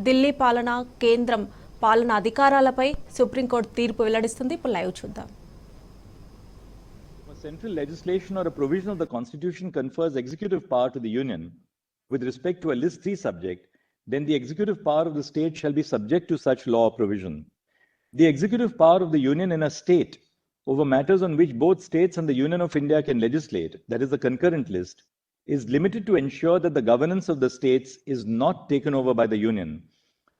ఢిల్లీ పాలన కేంద్రం పాలన అధికారాలపై సుప్రీంకోర్టు తీర్పు వెల్లడిస్తుంది. ఇప్పుడు లైవ్ చూద్దాం. Central legislation or a provision of the Constitution confers executive power to the Union with respect to a List 3 subject, then the executive power of the state shall be subject to such law or provision. The executive power of the Union in a state over matters on which both states and the Union of India can legislate, that is the concurrent list, is limited to ensure that the governance of the states is not taken over by the Union.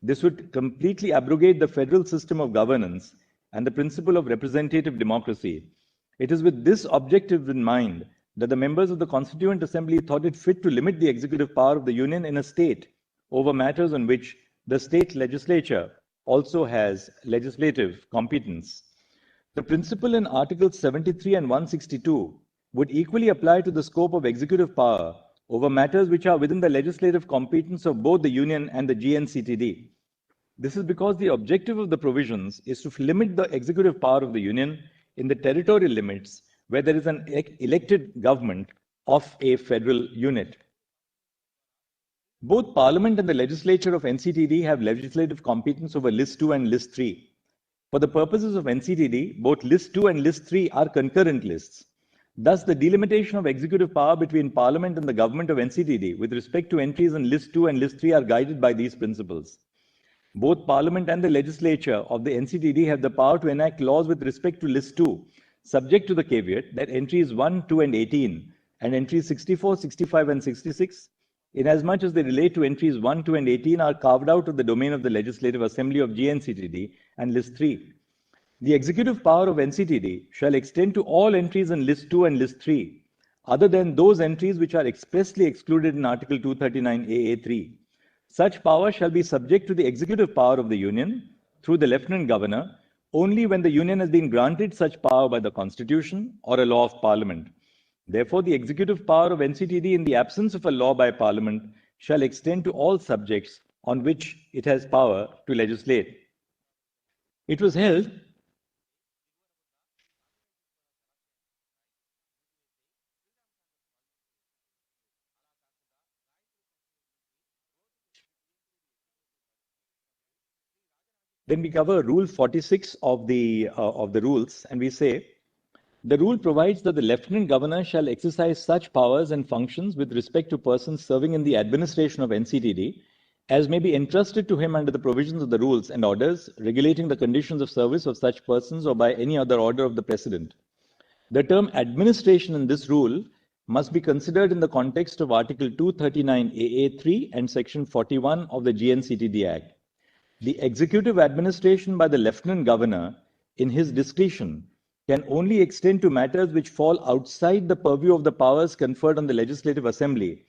This would completely abrogate the federal system of governance and the principle of representative democracy. It is with this objective in mind that the members of the Constituent Assembly thought it fit to limit the executive power of the Union in a state over matters on which the state legislature also has legislative competence. The principle in Articles 73 and 162 would equally apply to the scope of executive power over matters which are within the legislative competence of both the Union and the GNCTD. This is because the objective of the provisions is to limit the executive power of the Union in the territorial limits where there is an elected government of a federal unit. Both Parliament and the legislature of NCTD have legislative competence over List 2 and List 3. For the purposes of NCTD, both List 2 and List 3 are concurrent lists. Thus, the delimitation of executive power between Parliament and the government of NCTD with respect to entries in List 2 and List 3 are guided by these principles. Both Parliament and the legislature of the NCTD have the power to enact laws with respect to List 2, subject to the caveat that entries 1, 2, and 18, and entries 64, 65, and 66, inasmuch as they relate to entries 1, 2, and 18, are carved out of the domain of the Legislative Assembly of GNCTD and List 3. The executive power of NCTD shall extend to all entries in List 2 and List 3, other than those entries which are expressly excluded in Article 239 AA3. Such power shall be subject to the executive power of the Union through the Lieutenant Governor only when the Union has been granted such power by the Constitution or a law of Parliament. Therefore, the executive power of NCTD in the absence of a law by Parliament shall extend to all subjects on which it has power to legislate. It was held Then we cover Rule 46 of the rules, and we say, the rule provides that the Lieutenant Governor shall exercise such powers and functions with respect to persons serving in the administration of NCTD as may be entrusted to him under the provisions of the rules and orders regulating the conditions of service of such persons or by any other order of the President. The term administration in this rule must be considered in the context of Article 239 AA3 and Section 41 of the GNCTD Act. The executive administration by the Lieutenant Governor, in his discretion, can only extend to matters which fall outside the purview of the powers conferred on the Legislative Assembly,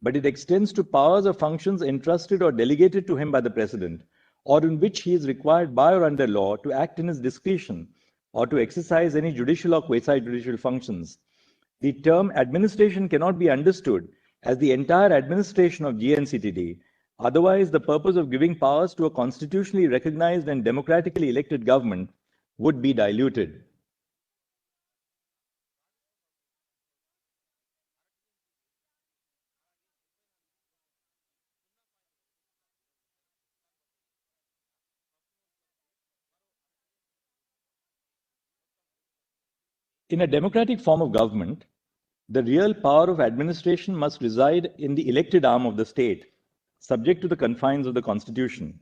but it extends to powers or functions entrusted or delegated to him by the President, or in which he is required by or under law to act in his discretion or to exercise any judicial or quasi-judicial functions. The term administration cannot be understood as the entire administration of GNCTD. Otherwise, the purpose of giving powers to a constitutionally recognized and democratically elected government would be diluted. In a democratic form of government, the real power of administration must reside in the elected arm of the state, subject to the confines of the Constitution.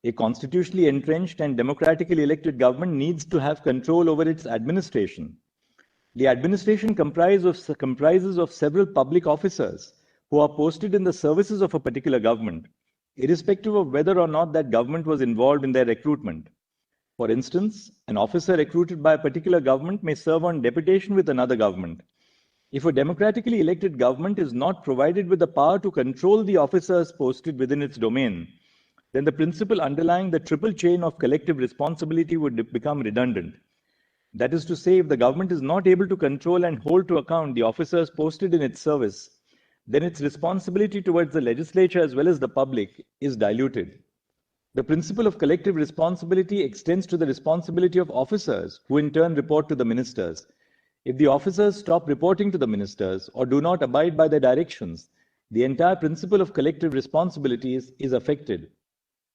A constitutionally entrenched and democratically elected government needs to have control over its administration. The administration comprises of several public officers who are posted in the services of a particular government, irrespective of whether or not that government was involved in their recruitment. For instance, an officer recruited by a particular government may serve on deputation with another government. If a democratically elected government is not provided with the power to control the officers posted within its domain, then the principle underlying the triple chain of collective responsibility would become redundant. That is to say, if the government is not able to control and hold to account the officers posted in its service, then its responsibility towards the legislature as well as the public is diluted. The principle of collective responsibility extends to the responsibility of officers who in turn report to the ministers. If the officers stop reporting to the ministers or do not abide by their directions, the entire principle of collective responsibilities is affected.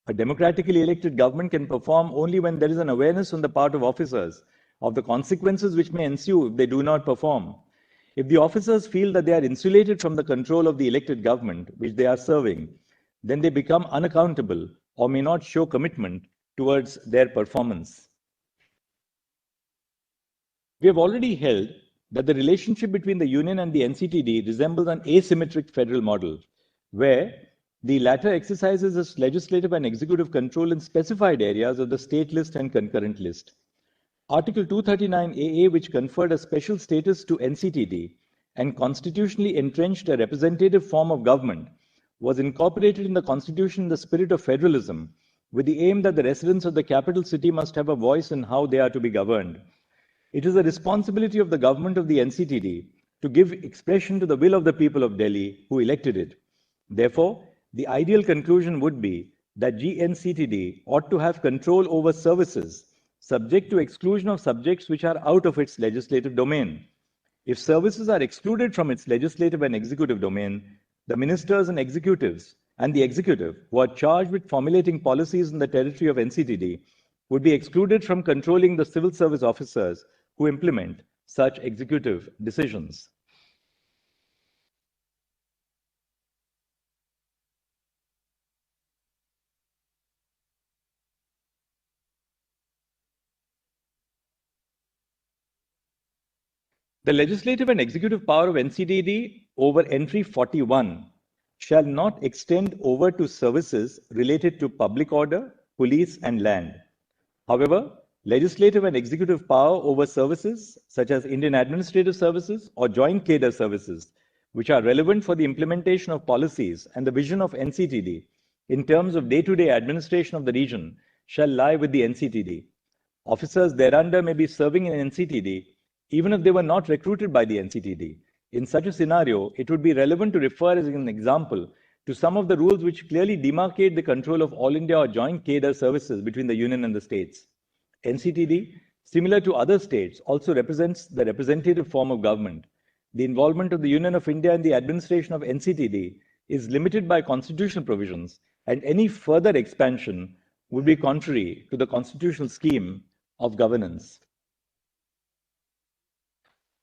A democratically elected government can perform only when there is an awareness on the part of officers of the consequences which may ensue if they do not perform. If the officers feel that they are insulated from the control of the elected government which they are serving, then they become unaccountable or may not show commitment towards their performance. We have already held that the relationship between the Union and the NCTD resembles an asymmetric federal model, where the latter exercises its legislative and executive control in specified areas of the state list and concurrent list. Article 239AA, which conferred a special status to NCTD and constitutionally entrenched a representative form of government, was incorporated in the Constitution in the spirit of federalism, with the aim that the residents of the capital city must have a voice in how they are to be governed. It is the responsibility of the government of the NCTD to give expression to the will of the people of Delhi who elected it. Therefore, the ideal conclusion would be that GNCTD ought to have control over services subject to exclusion of subjects which are out of its legislative domain. If services are excluded from its legislative and executive domain, the ministers and executives and the executive who are charged with formulating policies in the territory of NCTD would be excluded from controlling the civil service officers who implement such executive decisions. The legislative and executive power of NCTD over entry 41 shall not extend over to services related to public order, police, and land. However, legislative and executive power over services such as Indian administrative services or joint cadre services, which are relevant for the implementation of policies and the vision of NCTD in terms of day-to-day administration of the region, shall lie with the NCTD. Officers thereunder may be serving in NCTD even if they were not recruited by the NCTD. In such a scenario, it would be relevant to refer as an example to some of the rules which clearly demarcate the control of all India or joint cadre services between the Union and the states. NCTD, similar to other states, also represents the representative form of government. The involvement of the Union of India in the administration of NCTD is limited by constitutional provisions, and any further expansion would be contrary to the constitutional scheme of governance.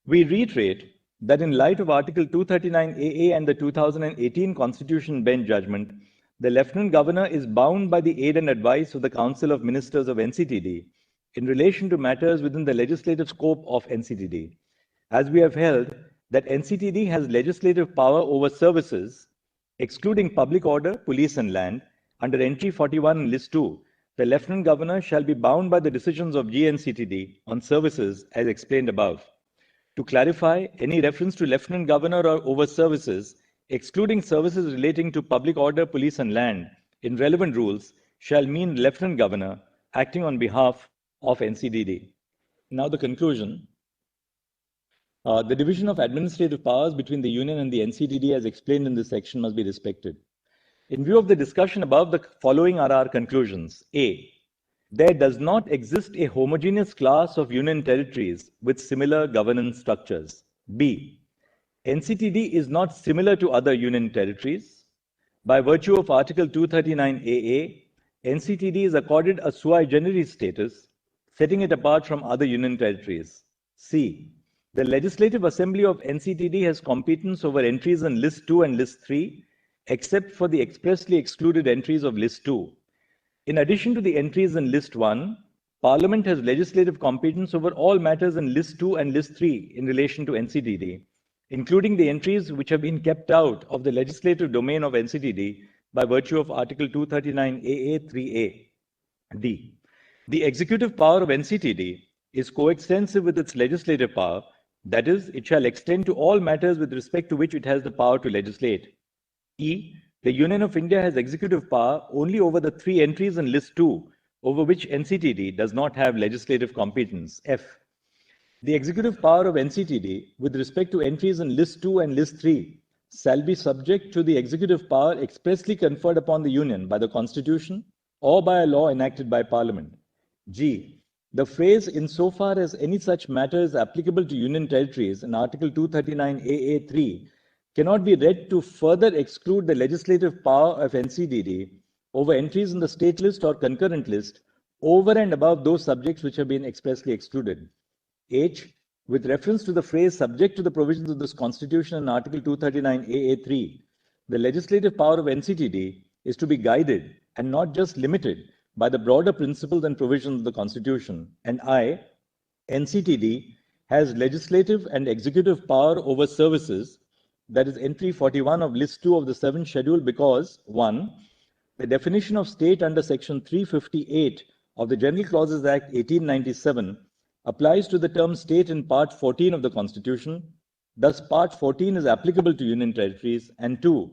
We reiterate that in light of Article 239AA and the 2018 Constitution Bench judgment, the Lieutenant Governor is bound by the aid and advice of the Council of Ministers of NCTD in relation to matters within the legislative scope of NCTD. As we have held that NCTD has legislative power over services, excluding public order, police, and land, under entry 41 in list 2, the Lieutenant Governor shall be bound by the decisions of GNCTD on services as explained above. To clarify, any reference to Lieutenant Governor or over services, excluding services relating to public order, police, and land, in relevant rules, shall mean Lieutenant Governor acting on behalf of NCTD. Now the conclusion. The division of administrative powers between the Union and the NCTD as explained in this section must be respected. In view of the discussion above, the following are our conclusions. A. There does not exist a homogeneous class of union territories with similar governance structures. B. NCTD is not similar to other union territories. By virtue of Article 239AA, NCTD is accorded a sui generis status, setting it apart from other union territories. C. The Legislative Assembly of NCTD has competence over entries in List 2 and List 3, except for the expressly excluded entries of List 2. In addition to the entries in List 1, Parliament has legislative competence over all matters in List 2 and List 3 in relation to NCTD, including the entries which have been kept out of the legislative domain of NCTD by virtue of Article 239AA 3A. D. The executive power of NCTD is coextensive with its legislative power, that is, it shall extend to all matters with respect to which it has the power to legislate. E. The Union of India has executive power only over the 3 entries in List 2, over which NCTD does not have legislative competence. F. The executive power of NCTD with respect to entries in List 2 and List 3 shall be subject to the executive power expressly conferred upon the Union by the Constitution or by a law enacted by Parliament. G. The phrase insofar as any such matter is applicable to Union territories in Article 239AA3 cannot be read to further exclude the legislative power of NCTD over entries in the state list or concurrent list over and above those subjects which have been expressly excluded. H. With reference to the phrase subject to the provisions of this Constitution and Article 239 AA3, the legislative power of NCTD is to be guided and not just limited by the broader principles and provisions of the Constitution. And I, NCTD, has legislative and executive power over services, that is entry 41 of list 2 of the 7th schedule, because 1. The definition of state under section 358 of the General Clauses Act 1897 applies to the term state in part 14 of the Constitution. Thus, part 14 is applicable to union territories. And 2.